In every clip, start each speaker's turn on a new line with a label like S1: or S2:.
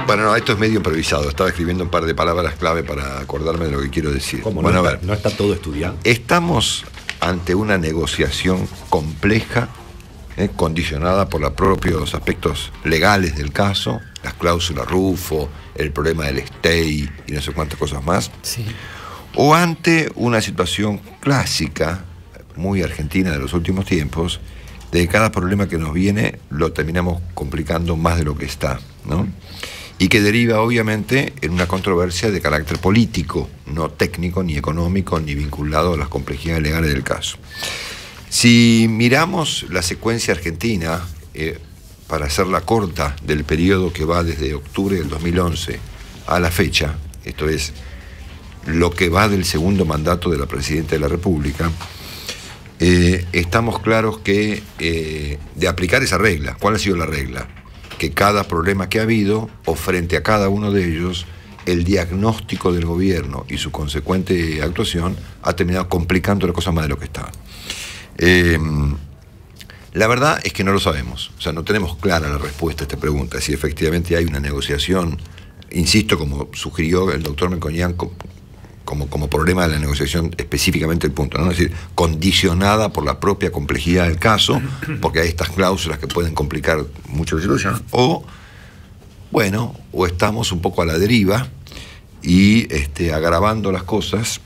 S1: Bueno, no, esto es medio improvisado. Estaba escribiendo un par de palabras clave para acordarme de lo que quiero decir.
S2: ¿Cómo?
S1: Bueno,
S2: No
S1: a ver.
S2: ¿No está todo estudiado?
S1: Estamos ante una negociación compleja, condicionada por los propios aspectos legales del caso, las cláusulas Rufo, el problema del stay y no sé cuántas cosas más.
S3: Sí.
S1: O ante una situación clásica, muy argentina de los últimos tiempos, de que cada problema que nos viene lo terminamos complicando más de lo que está, ¿no? Y que deriva obviamente en una controversia de carácter político, no técnico, ni económico, ni vinculado a las complejidades legales del caso. Si miramos la secuencia argentina, para hacerla corta, del periodo que va desde octubre del 2011 a la fecha, esto es, lo que va del segundo mandato de la Presidenta de la República, estamos claros que de aplicar esa regla. ¿Cuál ha sido la regla? Que cada problema que ha habido, o frente a cada uno de ellos, el diagnóstico del gobierno y su consecuente actuación ha terminado complicando la cosa más de lo que estaba. La verdad es que no lo sabemos, o sea, no tenemos clara la respuesta a esta pregunta, si efectivamente hay una negociación, insisto, como sugirió el doctor Melconian, como problema de la negociación específicamente el punto, ¿no? Es decir, condicionada por la propia complejidad del caso, porque hay estas cláusulas que pueden complicar mucho la situación, o estamos un poco a la deriva y agravando las cosas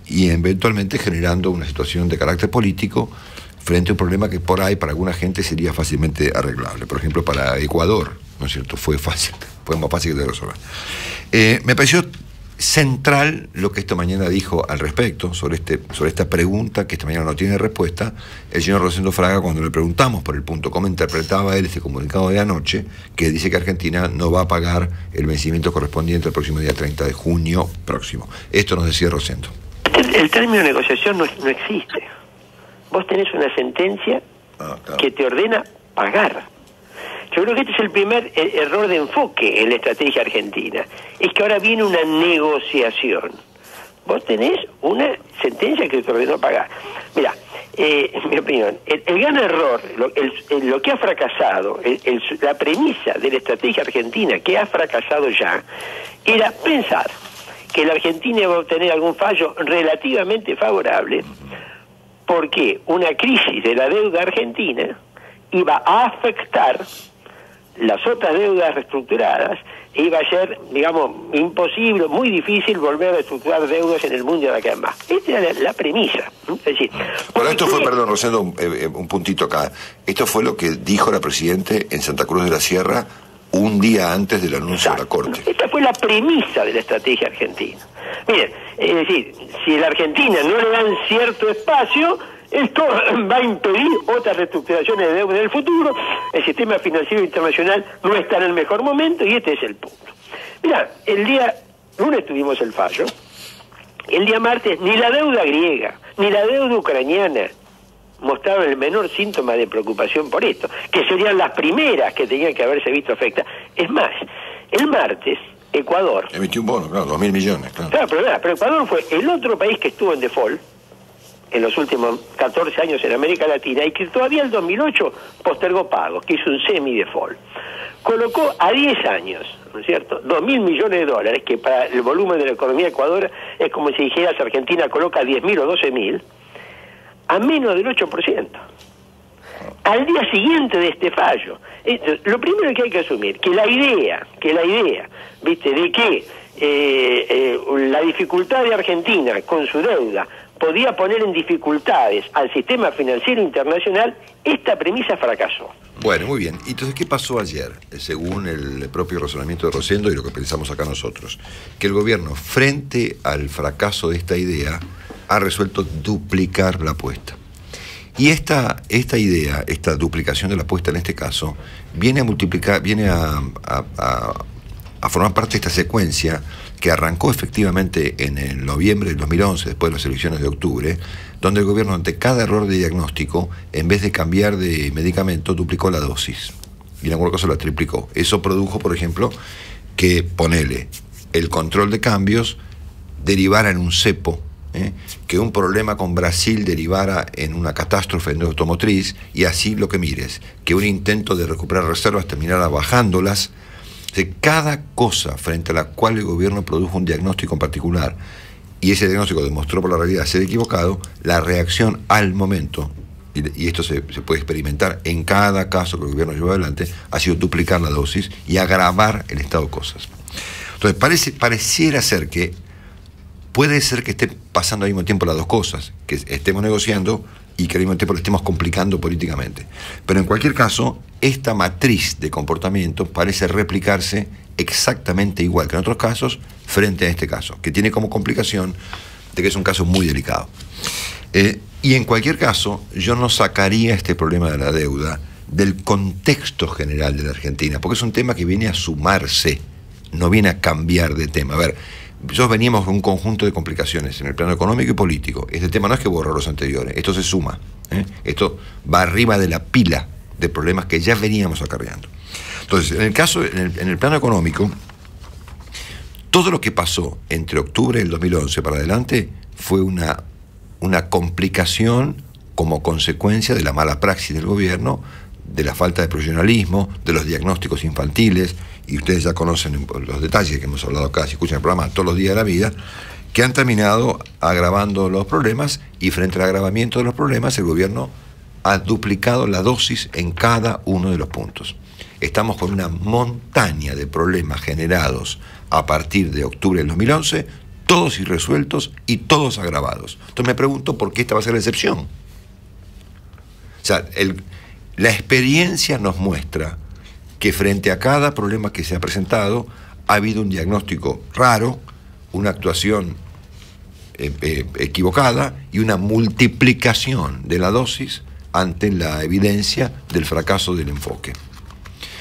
S1: y eventualmente generando una situación de carácter político frente a un problema que por ahí para alguna gente sería fácilmente arreglable. Por ejemplo, para Ecuador, ¿no es cierto? Fue más fácil de resolver. Me pareció central lo que esta mañana dijo al respecto, sobre esta pregunta que esta mañana no tiene respuesta, el señor Rosendo Fraga, cuando le preguntamos por el punto, cómo interpretaba él este comunicado de anoche, que dice que Argentina no va a pagar el vencimiento correspondiente al próximo día 30 de junio próximo. Esto nos decía Rosendo.
S4: El término negociación no existe. Vos tenés una sentencia
S1: claro,
S4: que te ordena pagar. Yo creo que este es el primer error de enfoque en la estrategia argentina. Es que ahora viene una negociación. Vos tenés una sentencia que te ordenó pagar. Mirá, en mi opinión, el gran error, lo que ha fracasado, la premisa de la estrategia argentina que ha fracasado ya, era pensar que la Argentina iba a obtener algún fallo relativamente favorable porque una crisis de la deuda argentina iba a afectar las otras deudas reestructuradas e iba a ser, digamos, imposible, muy difícil volver a reestructurar deudas en el mundo de acá en más. Esta era la premisa. Es decir,
S1: bueno, esto fue, perdón, Rosendo, un puntito acá. Esto fue lo que dijo la Presidenta en Santa Cruz de la Sierra un día antes del anuncio de la Corte.
S4: Esta fue la premisa de la estrategia argentina. Miren, es decir, si a la Argentina no le dan cierto espacio, esto va a impedir otras reestructuraciones de deuda en el futuro. El sistema financiero internacional no está en el mejor momento y este es el punto. Mirá, el día lunes tuvimos el fallo. El día martes ni la deuda griega ni la deuda ucraniana mostraron el menor síntoma de preocupación por esto, que serían las primeras que tenían que haberse visto afectadas. Es más, el martes Ecuador
S1: emitió un bono, claro, 2.000 millones.
S4: Claro, pero Ecuador fue el otro país que estuvo en default en los últimos 14 años en América Latina y que todavía el 2008 postergó pagos, que hizo un semi-default. Colocó a 10 años, ¿no es cierto?, 2.000 millones de dólares, que para el volumen de la economía de Ecuador es como si dijeras Argentina coloca 10.000 o 12.000, a menos del 8%. Al día siguiente de este fallo. Lo primero que hay que asumir, que la idea, ¿viste?, de que la dificultad de Argentina con su deuda podía poner en dificultades al sistema financiero internacional, esta premisa fracasó.
S1: Bueno, muy bien. Entonces, ¿qué pasó ayer? Según el propio razonamiento de Rosendo y lo que pensamos acá nosotros, que el gobierno, frente al fracaso de esta idea, ha resuelto duplicar la apuesta. Y esta idea, esta duplicación de la apuesta en este caso, viene a multiplicar, viene a formar parte de esta secuencia que arrancó efectivamente en el noviembre del 2011, después de las elecciones de octubre, donde el gobierno, ante cada error de diagnóstico, en vez de cambiar de medicamento, duplicó la dosis. Y en algún caso la triplicó. Eso produjo, por ejemplo, que, ponele, el control de cambios derivara en un cepo, que un problema con Brasil derivara en una catástrofe en la automotriz, y así lo que mires, que un intento de recuperar reservas terminara bajándolas, De cada cosa frente a la cual el gobierno produjo un diagnóstico en particular y ese diagnóstico demostró por la realidad ser equivocado, la reacción al momento, y esto se puede experimentar en cada caso que el gobierno lleva adelante, ha sido duplicar la dosis y agravar el estado de cosas. Entonces pareciera ser que puede ser que esté pasando al mismo tiempo las dos cosas, que estemos negociando y que al mismo tiempo lo estemos complicando políticamente. Pero en cualquier caso, esta matriz de comportamiento parece replicarse exactamente igual que en otros casos frente a este caso, que tiene como complicación de que es un caso muy delicado. Y en cualquier caso, yo no sacaría este problema de la deuda del contexto general de la Argentina, porque es un tema que viene a sumarse, no viene a cambiar de tema. A ver, nosotros veníamos con un conjunto de complicaciones en el plano económico y político. Este tema no es que borra los anteriores, esto se suma. Esto va arriba de la pila de problemas que ya veníamos acarreando. Entonces, en el plano económico, todo lo que pasó entre octubre del 2011 para adelante fue una complicación como consecuencia de la mala praxis del gobierno, de la falta de profesionalismo, de los diagnósticos infantiles, y ustedes ya conocen los detalles que hemos hablado acá, si escuchan el programa todos los días de la vida, que han terminado agravando los problemas, y frente al agravamiento de los problemas el gobierno ha duplicado la dosis en cada uno de los puntos. Estamos con una montaña de problemas generados a partir de octubre del 2011, todos irresueltos y todos agravados. Entonces me pregunto por qué esta va a ser la excepción. O sea, la experiencia nos muestra que frente a cada problema que se ha presentado ha habido un diagnóstico raro, una actuación equivocada y una multiplicación de la dosis ante la evidencia del fracaso del enfoque.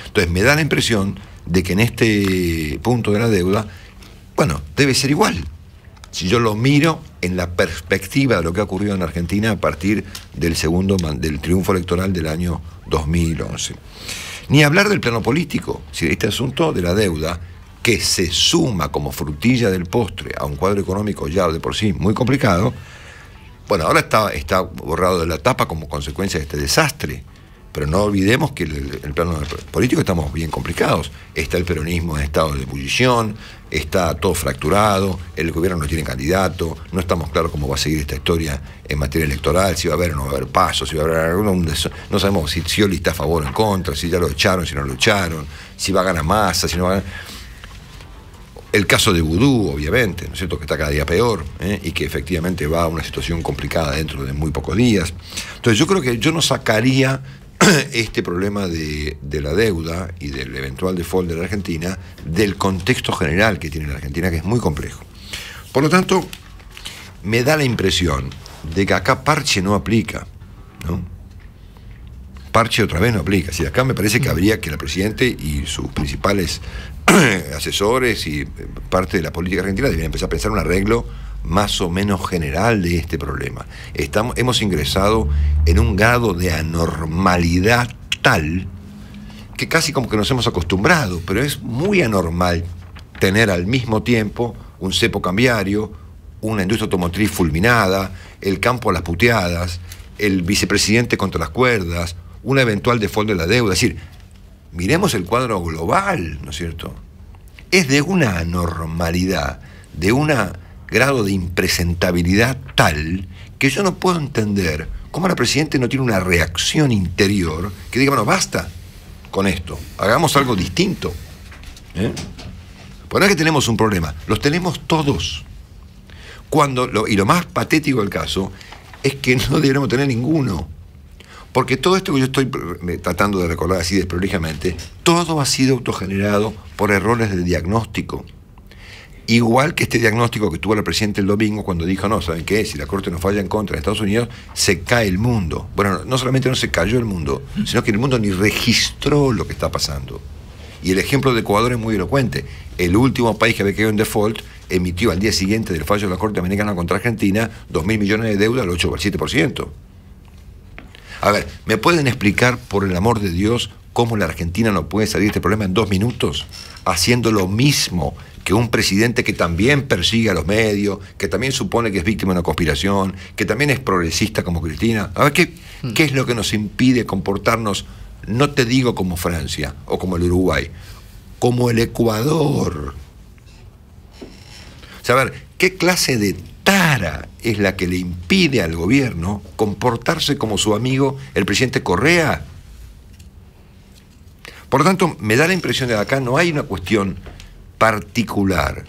S1: Entonces me da la impresión de que en este punto de la deuda, bueno, debe ser igual. Si yo lo miro en la perspectiva de lo que ha ocurrido en Argentina a partir del triunfo electoral del año 2011. Ni hablar del plano político, si este asunto de la deuda, que se suma como frutilla del postre a un cuadro económico ya de por sí muy complicado, bueno, ahora está borrado de la tapa como consecuencia de este desastre. Pero no olvidemos que en el plano político estamos bien complicados. Está el peronismo en estado de ebullición, está todo fracturado, el gobierno no tiene candidato, no estamos claros cómo va a seguir esta historia en materia electoral, si va a haber o no va a haber pasos, si va a haber alguno, no sabemos si Scioli está a favor o en contra, si ya lo echaron, si no lo echaron, si va a ganar Massa, si no va a ganar. El caso de Vudú, obviamente, ¿no es cierto?, que está cada día peor, y que efectivamente va a una situación complicada dentro de muy pocos días. Entonces yo creo que yo no sacaría este problema de la deuda y del eventual default de la Argentina del contexto general que tiene la Argentina, que es muy complejo. Por lo tanto, me da la impresión de que acá parche no aplica, ¿no? Parche otra vez no aplica. Si acá me parece que habría que el presidente y sus principales asesores y parte de la política argentina deberían empezar a pensar un arreglo más o menos general de este problema. Hemos ingresado en un grado de anormalidad tal que casi como que nos hemos acostumbrado, pero es muy anormal tener al mismo tiempo un cepo cambiario, una industria automotriz fulminada, el campo a las puteadas, el vicepresidente contra las cuerdas, una eventual default de la deuda. Es decir, miremos el cuadro global, ¿no es cierto? Es de una anormalidad, de un grado de impresentabilidad tal que yo no puedo entender cómo la Presidenta no tiene una reacción interior que diga, bueno, basta con esto, hagamos algo distinto. Por ahora que tenemos un problema, los tenemos todos. Y lo más patético del caso es que no deberíamos tener ninguno. Porque todo esto que yo estoy tratando de recordar así desprolijamente, todo ha sido autogenerado por errores de diagnóstico. Igual que este diagnóstico que tuvo la Presidenta el domingo cuando dijo, no, ¿saben qué? Si la Corte nos falla en contra de Estados Unidos, se cae el mundo. Bueno, no solamente no se cayó el mundo, sino que el mundo ni registró lo que está pasando. Y el ejemplo de Ecuador es muy elocuente. El último país que había quedado en default emitió al día siguiente del fallo de la Corte Americana contra Argentina 2.000 millones de deuda al 8 o al 7%. A ver, ¿me pueden explicar, por el amor de Dios, cómo la Argentina no puede salir de este problema en 2 minutos? Haciendo lo mismo que un presidente que también persigue a los medios, que también supone que es víctima de una conspiración, que también es progresista como Cristina. A ver, ¿qué es lo que nos impide comportarnos, no te digo como Francia o como el Uruguay, como el Ecuador. O sea, a ver, ¿qué clase de tara es la que le impide al gobierno comportarse como su amigo el presidente Correa? Por lo tanto, me da la impresión de que acá no hay una cuestión particular.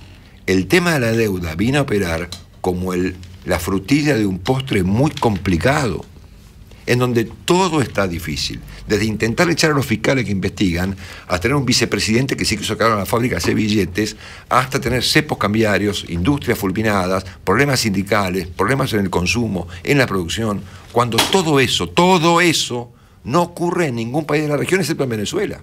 S1: El tema de la deuda vino a operar como la frutilla de un postre muy complicado, en donde todo está difícil. Desde intentar echar a los fiscales que investigan, hasta tener un vicepresidente que sí quiso sacar a la fábrica de hacer billetes, hasta tener cepos cambiarios, industrias fulminadas, problemas sindicales, problemas en el consumo, en la producción, cuando todo eso no ocurre en ningún país de la región excepto en Venezuela.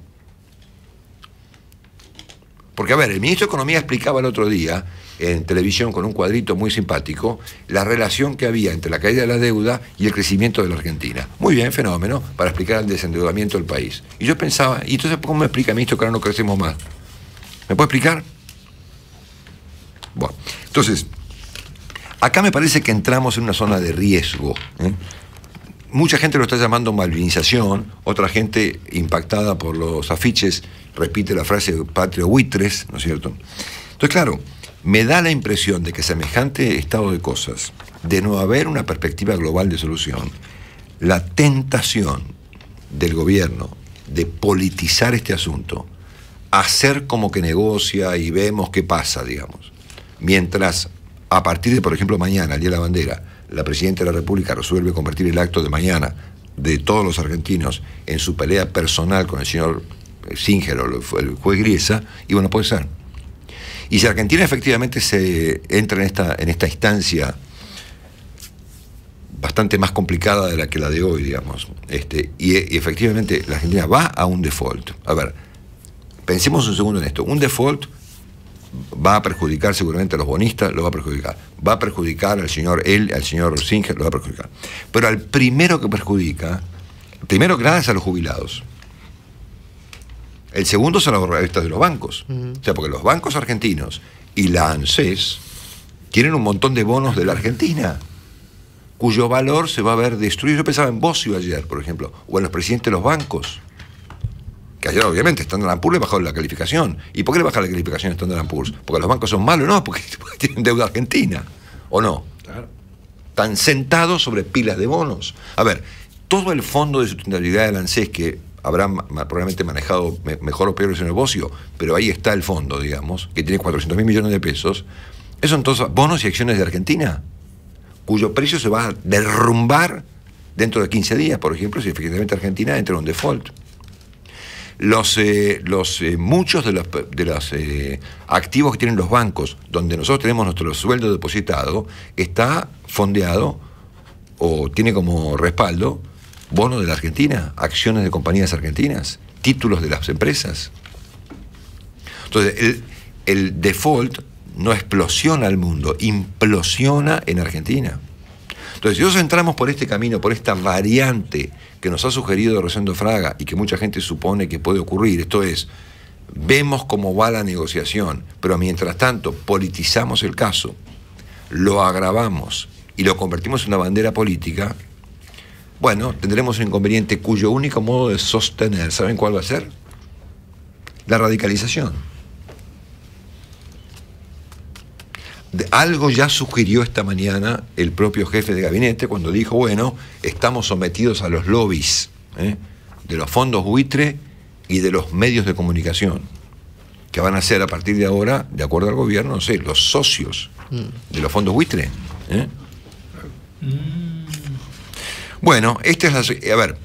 S1: Porque, a ver, el ministro de Economía explicaba el otro día en televisión con un cuadrito muy simpático la relación que había entre la caída de la deuda y el crecimiento de la Argentina. Muy bien, fenómeno, para explicar el desendeudamiento del país. Y yo pensaba, ¿y entonces cómo me explica, ministro, que ahora no crecemos más? ¿Me puede explicar? Bueno, entonces, acá me parece que entramos en una zona de riesgo, ¿eh? Mucha gente lo está llamando malvinización, otra gente impactada por los afiches repite la frase patria buitres, ¿no es cierto? Entonces, claro, me da la impresión de que semejante estado de cosas, de no haber una perspectiva global de solución, la tentación del gobierno de politizar este asunto, hacer como que negocia y vemos qué pasa, digamos, mientras a partir de, por ejemplo, mañana, el Día de la Bandera, la Presidenta de la República resuelve convertir el acto de mañana de todos los argentinos en su pelea personal con el señor Singer o el juez Griesa, y bueno, puede ser. Y si Argentina efectivamente se entra en esta instancia bastante más complicada de la de hoy, digamos, y efectivamente la Argentina va a un default. A ver, pensemos un segundo en esto. Un default va a perjudicar seguramente a los bonistas, lo va a perjudicar. Va a perjudicar al señor Singer, lo va a perjudicar. Pero al primero que perjudica, primero que nada es a los jubilados. El segundo son las revistas de los bancos. O sea, porque los bancos argentinos y la ANSES tienen un montón de bonos de la Argentina, cuyo valor se va a ver destruido. Yo pensaba en Bossio ayer, por ejemplo, o en los presidentes de los bancos, que ayer obviamente Standard & Poor's le bajó la calificación. ¿Y por qué le baja la calificación a Standard & Poor's? ¿Porque los bancos son malos? No, porque tienen deuda argentina, ¿o no? Claro. Están sentados sobre pilas de bonos. A ver, todo el fondo de sustentabilidad de la ANSES, que habrá probablemente manejado mejor o peor el señor Bossio, pero ahí está el fondo, digamos, que tiene 400.000 millones de pesos. Esos son todos bonos y acciones de Argentina, cuyo precio se va a derrumbar dentro de 15 días, por ejemplo, si efectivamente Argentina entra en un default. Muchos de los activos que tienen los bancos, donde nosotros tenemos nuestro sueldo depositado, está fondeado o tiene como respaldo bonos de la Argentina, acciones de compañías argentinas, títulos de las empresas. Entonces, el default no explosiona al mundo, implosiona en Argentina. Entonces, si nosotros entramos por este camino, por esta variante que nos ha sugerido Rosendo Fraga y que mucha gente supone que puede ocurrir, esto es, vemos cómo va la negociación, pero mientras tanto politizamos el caso, lo agravamos y lo convertimos en una bandera política, bueno, tendremos un inconveniente cuyo único modo de sostener, ¿saben cuál va a ser? La radicalización. Algo ya sugirió esta mañana el propio jefe de gabinete cuando dijo, bueno, estamos sometidos a los lobbies de los fondos buitre y de los medios de comunicación, que van a ser a partir de ahora, de acuerdo al gobierno, no sé, los socios de los fondos buitre. Bueno, a ver,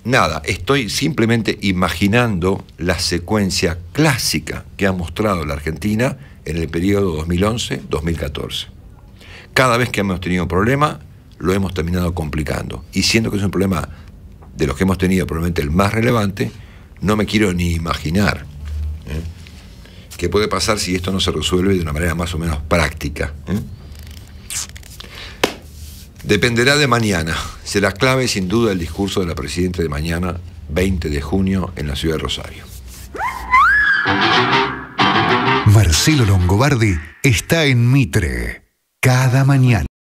S1: nada, estoy simplemente imaginando la secuencia clásica que ha mostrado la Argentina en el periodo 2011-2014. Cada vez que hemos tenido un problema, lo hemos terminado complicando. Y siendo que es un problema de los que hemos tenido probablemente el más relevante, no me quiero ni imaginar qué puede pasar si esto no se resuelve de una manera más o menos práctica. Dependerá de mañana. Será clave sin duda el discurso de la Presidenta de mañana, 20 de junio, en la ciudad de Rosario.
S2: Marcelo Longobardi está en Mitre cada mañana.